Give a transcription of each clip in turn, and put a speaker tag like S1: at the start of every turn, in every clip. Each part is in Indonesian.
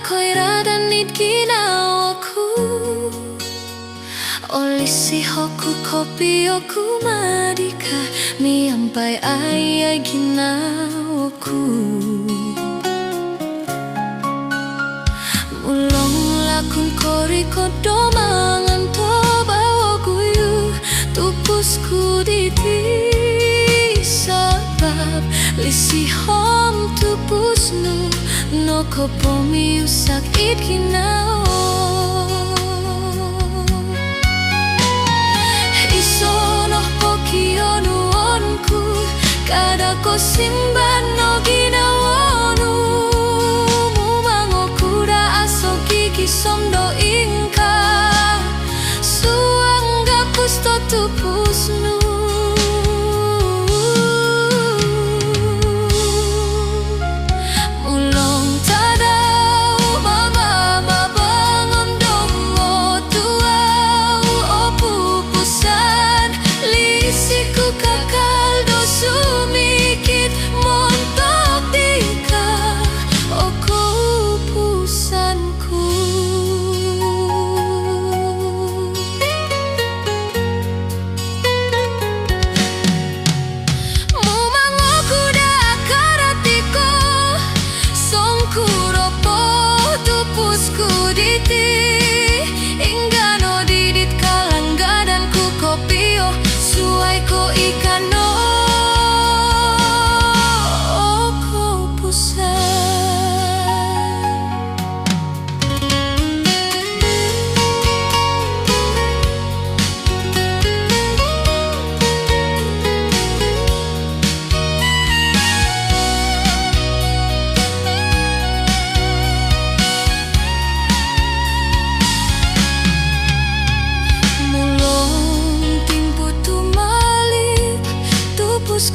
S1: koira dan ginawaku olisi hoku kopi oku madika mi ampai ai ginawaku mulong lakun kori kodo mangan to bawa guyu tupusku diti sabab lisi hom tupusnu no kopomi usak it ginao isono pokio nuonku kada ko simban no ginawonu mumango kuda aso gigi somdo ingka suangga pusto tupusnu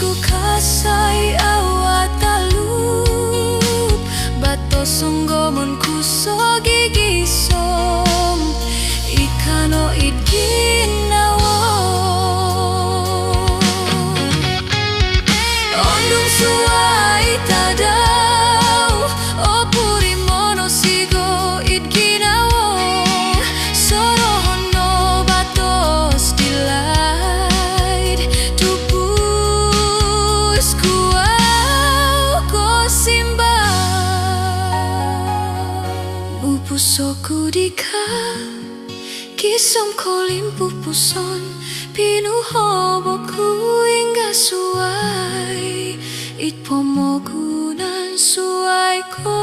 S1: ku kasai awatalup bato songgomon kuso gigi som ikano itginawo ondung suai tadau opuri mono sigo itginawo sorohono batos delight pusoku dika kisom kolim pupuson pinu hoboku hingga suai it pomogunan suai ko